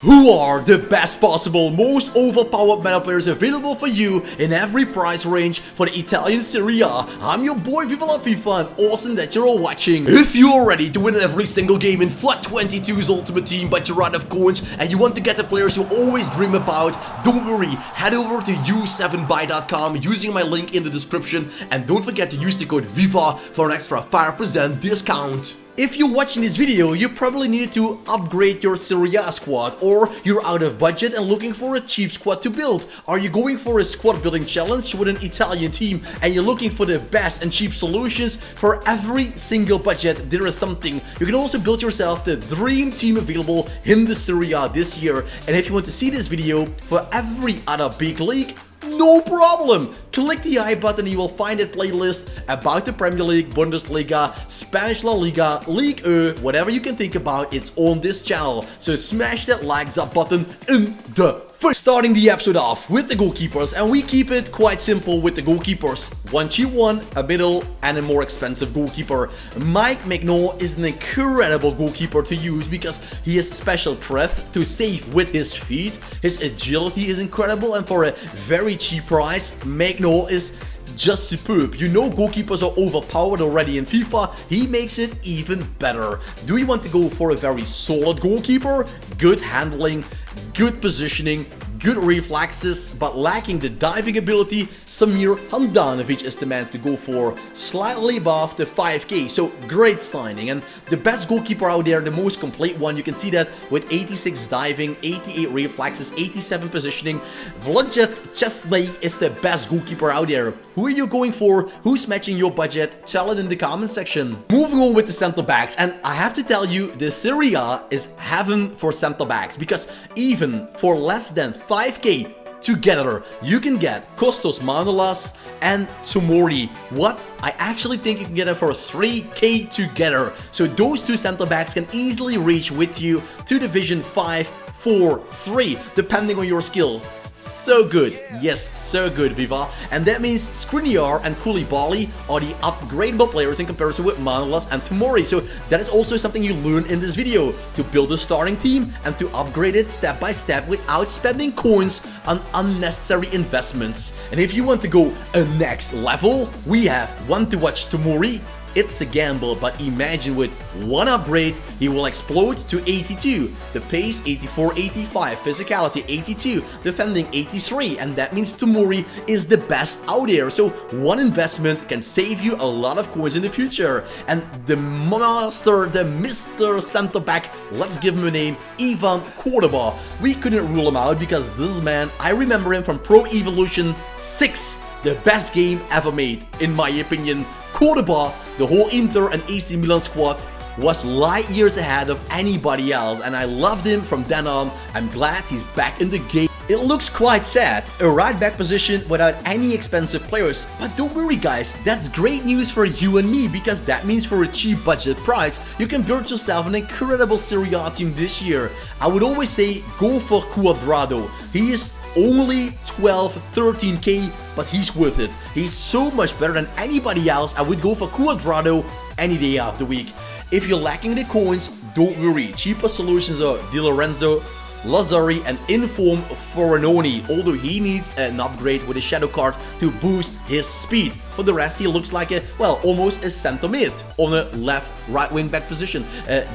Who are the best possible, most overpowered meta players available for you in every price range for the Italian Serie A? I'm your boy FIFA and awesome that you're all watching. If you're ready to win every single game in Flood 22's Ultimate Team but you're out of coins and you want to get the players you always dream about, don't worry, head over to u7buy.com using my link in the description and don't forget to use the code FIFA for an extra 5% discount. If you're watching this video, you probably needed to upgrade your Serie A squad, or you're out of budget and looking for a cheap squad to build. Are you going for a squad building challenge with an Italian team and you're looking for the best and cheap solutions? For every single budget, there is something. You can also build yourself the dream team available in the Serie A this year. And if you want to see this video for every other big league, no problem! Click the I button and you will find a playlist about the Premier League, Bundesliga, Spanish La Liga, Ligue 1, whatever you can think about, it's on this channel. So smash that likes up button in the face. Starting the episode off with the goalkeepers, and we keep it quite simple with the goalkeepers. One cheap one, a middle, and a more expensive goalkeeper. Mike McNaugh is an incredible goalkeeper to use because he has special breath to save with his feet. His agility is incredible, and for a very cheap price, McNaugh is just superb. You know goalkeepers are overpowered already in FIFA, he makes it even better. Do you want to go for a very solid goalkeeper? Good handling, good positioning, good reflexes, but lacking the diving ability, Samir Handanovic is the man to go for, slightly above the 5k, so great signing. And the best goalkeeper out there, the most complete one, you can see that with 86 diving, 88 reflexes, 87 positioning. Vladimir Chesney is the best goalkeeper out there. Who are you going for? Who's matching your budget? Tell it in the comment section. Moving on with the center backs, and I have to tell you, the Serie A is heaven for center backs because even for less than 5k together, you can get Kostas Manolas and Tomori. What? I actually think you can get it for 3k together. So those two center backs can easily reach with you to Division 5, 4, 3, depending on your skill. So good, yes, so good, Viva. And that means Skriniar and Koulibaly are the upgradable players in comparison with Manolas and Tomori. So that is also something you learn in this video, to build a starting team and to upgrade it step by step without spending coins on unnecessary investments. And if you want to go a next level, we have one to watch Tomori. It's a gamble, but imagine with one upgrade, he will explode to 82. The pace 84, 85, physicality 82, defending 83, and that means Tomori is the best out there. So one investment can save you a lot of coins in the future. And the master, the Mr. Center back, let's give him a name, Ivan Cordoba. We couldn't rule him out because this man, I remember him from Pro Evolution 6, the best game ever made, in my opinion. Cordoba, the whole Inter and AC Milan squad, was light years ahead of anybody else, and I loved him from then on. I'm glad he's back in the game. It looks quite sad, a right back position without any expensive players, but don't worry guys, that's great news for you and me, because that means for a cheap budget price, you can build yourself an incredible Serie A team this year. I would always say go for Cuadrado. He is only 12, 13k, but he's worth it. He's so much better than anybody else. I would go for Cuadrado any day of the week. If you're lacking the coins, don't worry. Cheaper solutions are Di Lorenzo, Lazzari, and Inform Foranoni, although he needs an upgrade with a shadow card to boost his speed. For the rest, he looks like a, well, almost a center mid on a left right wing back position.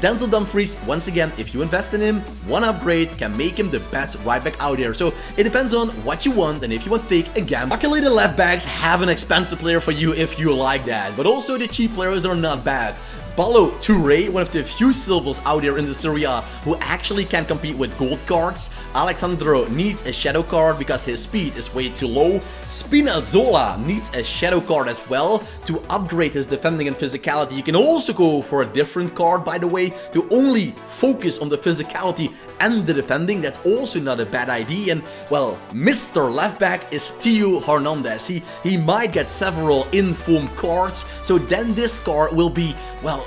Denzel Dumfries, once again, if you invest in him, one upgrade can make him the best right back out there. So it depends on what you want and if you want to take a gamble. Luckily, the left backs have an expensive player for you if you like that, but also the cheap players are not bad. Ballo Touré, one of the few silvers out there in the Serie A who actually can compete with gold cards. Alexandro needs a shadow card because his speed is way too low. Spinazzola needs a shadow card as well to upgrade his defending and physicality. You can also go for a different card, by the way, to only focus on the physicality and the defending. That's also not a bad idea. And, well, Mr. Left Back is Theo Hernandez. He might get several informed cards, so then this card will be, well,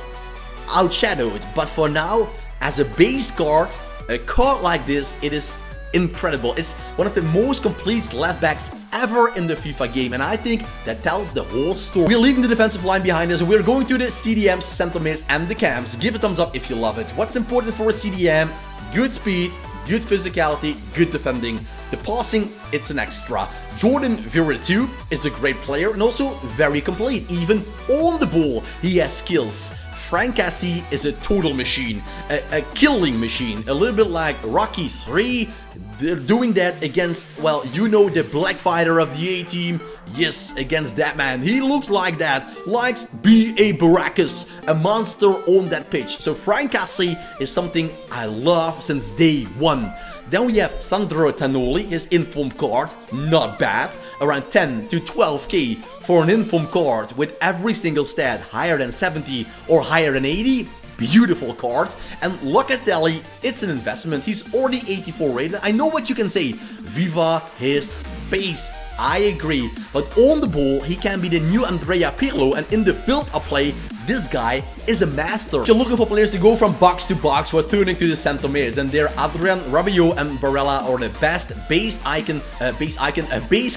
outshadowed. But for now, as a base card, a card like this, it is incredible. It's one of the most complete left backs ever in the FIFA game, and I think that tells the whole story. We're leaving the defensive line behind us, and we're going to the CDMs, center mids, and the camps. Give a thumbs up if you love it. What's important for a CDM? Good speed, good physicality, good defending. The passing, it's an extra. Jordan Veretout is a great player and also very complete. Even on the ball, he has skills. Frank Cassie is a total machine, a killing machine, a little bit like Rocky 3. They're doing that against, well, you know, the black fighter of the A-team. Yes, against that man. He looks like that. Likes B.A. Baracus, a monster on that pitch. So Frank Cassie is something I love since day one. Then we have Sandro Tanoli, his inform card, not bad, around 10 to 12k for an inform card with every single stat higher than 70 or higher than 80. Beautiful card. And Locatelli, it's an investment. He's already 84 rated. I know what you can say. Viva his pace. I agree. But on the ball, he can be the new Andrea Pirlo, and in the build-up play, this guy is a master. If you're looking for players to go from box to box, we're turning to the center mids, and there Adrian, Rabiot, and Barella are the best base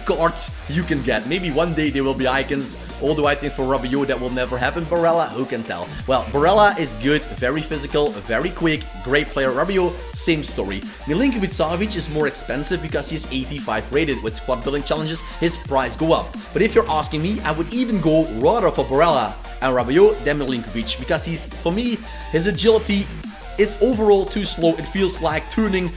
cards you can get. Maybe one day they will be icons, although I think for Rabiot that will never happen. Barella, who can tell? Well, Barella is good, very physical, very quick, great player. Rabiot, same story. Milinkovic-Savic is more expensive because he's 85 rated. With squad building challenges, his price go up. But if you're asking me, I would even go rather for Barella and Rabiot than Milinkovic, because he's, for me, his agility, it's overall too slow. It feels like turning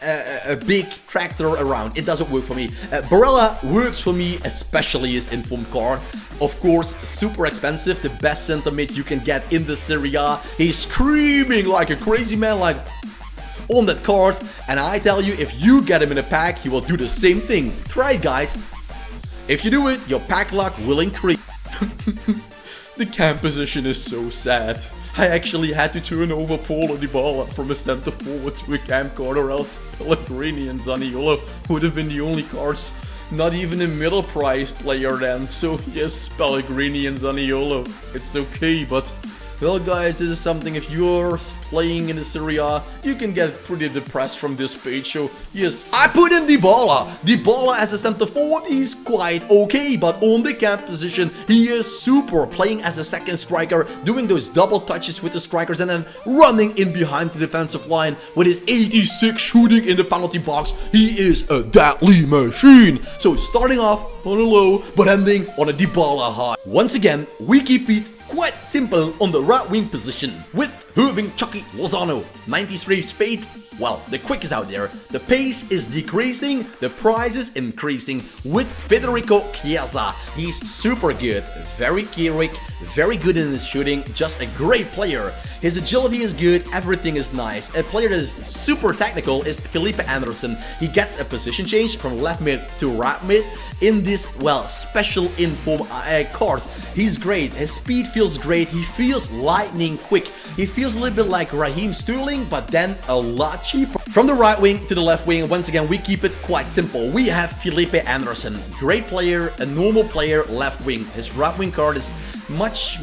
a big tractor around. It doesn't work for me. Barella works for me, especially his inform card. Of course, super expensive, the best center mid you can get in the Serie A. He's screaming like a crazy man, like on that card, and I tell you, if you get him in a pack, he will do the same thing. Try it, guys. If you do it, your pack luck will increase. The cam position is so sad. I actually had to turn over Paulo Dybala from a center forward to a cam card, or else Pellegrini and Zaniolo would have been the only cards. Not even a middle price player then. So yes, Pellegrini and Zaniolo, it's okay, but well guys, this is something, if you're playing in the Serie A, you can get pretty depressed from this page. So yes, I put in Dybala. Dybala as a center forward, he's quite okay, but on the cam position, he is super. Playing as a second striker, doing those double touches with the strikers, and then running in behind the defensive line with his 86 shooting in the penalty box. He is a deadly machine. So starting off on a low, but ending on a Dybala high. Once again, we keep it quite simple on the right wing position with Irving Chucky Lozano. 93 speed, well, the quick is out there. The pace is decreasing, the price is increasing with Federico Chiesa. He's super good, very quick, very good in his shooting, just a great player. His agility is good, everything is nice. A player that is super technical is Felipe Anderson. He gets a position change from left mid to right mid in this, well, special inform card. He's great, his speed feels great, he feels lightning quick. He feels a little bit like Raheem Sterling, but then a lot cheaper. From the right wing to the left wing, once again, we keep it quite simple. We have Felipe Anderson, great player, a normal player, left wing. His right wing card is much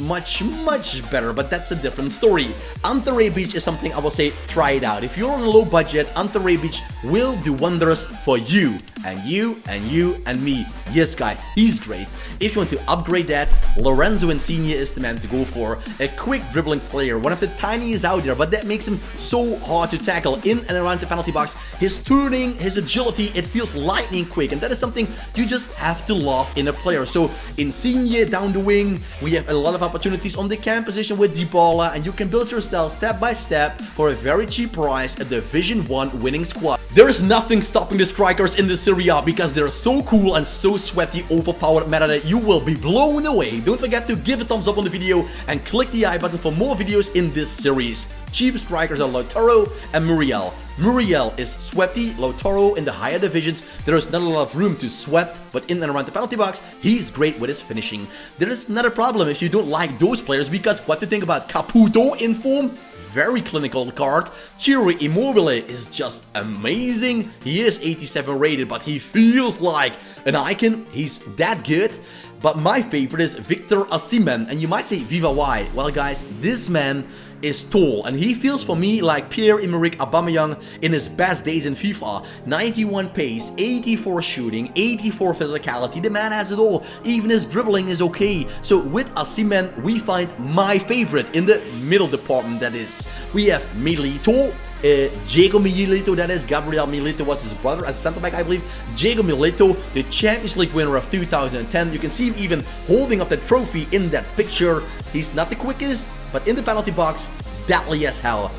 better, but that's a different story. Ante Rebic is something I will say, try it out. If you're on a low budget, Ante Rebic will do wonders for you and you and you and me. Yes guys, he's great. If you want to upgrade that, Lorenzo Insigne is the man to go for. A quick dribbling player, one of the tiniest out there, but that makes him so hard to tackle in and around the penalty box. His turning, his agility, it feels lightning quick, and that is something you just have to love in a player. So Insigne down the wing, we have a lot of opportunities on the cam position with Dybala, and you can build your style step by step for a very cheap price, a Division 1 winning squad. There is nothing stopping the strikers in the Serie A because they're so cool and so sweaty, overpowered meta that you will be blown away. Don't forget to give a thumbs up on the video and click the I button for more videos in this series. Cheap strikers are Lautaro and Muriel. Muriel is sweaty, Lautaro in the higher divisions, there is not a lot of room to sweat, but in and around the penalty box, he's great with his finishing. There is not a problem if you don't like those players, because what to think about Caputo in form? Very clinical card. Ciro Immobile is just amazing. He is 87 rated, but he feels like an icon. He's that good. But my favorite is Victor Osimhen, and you might say, Viva why? Well guys, this man is tall, and he feels for me like Pierre-Emerick Aubameyang in his best days in FIFA. 91 pace, 84 shooting, 84 physicality, the man has it all. Even his dribbling is okay. So with Osimhen, we find my favorite in the middle department, that is. We have Milito, Diego Milito, that is, Gabriel Milito was his brother as center back, I believe. Diego Milito, the Champions League winner of 2010. You can see him even holding up the trophy in that picture. He's not the quickest, but in the penalty box, deadly as hell.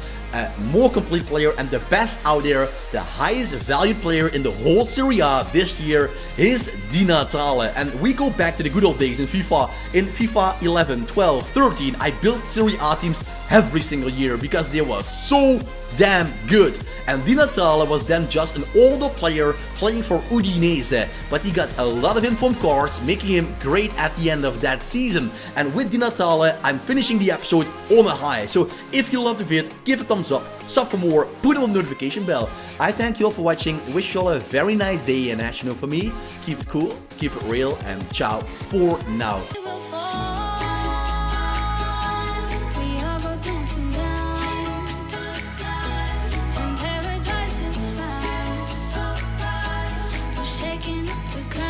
More complete player and the best out there, the highest valued player in the whole Serie A this year is Di Natale. And we go back to the good old days in FIFA. In FIFA 11, 12, 13, I built Serie A teams every single year because they were so damn good. And Di Natale was then just an older player playing for Udinese, but he got a lot of informed cards, making him great at the end of that season. And with Di Natale, I'm finishing the episode on a high. So if you loved the vid, give it a thumbs up, sub for more, put on the notification bell. I thank you all for watching, wish you all a very nice day, and as you know, for me, keep it cool, keep it real, and ciao for now. The ground.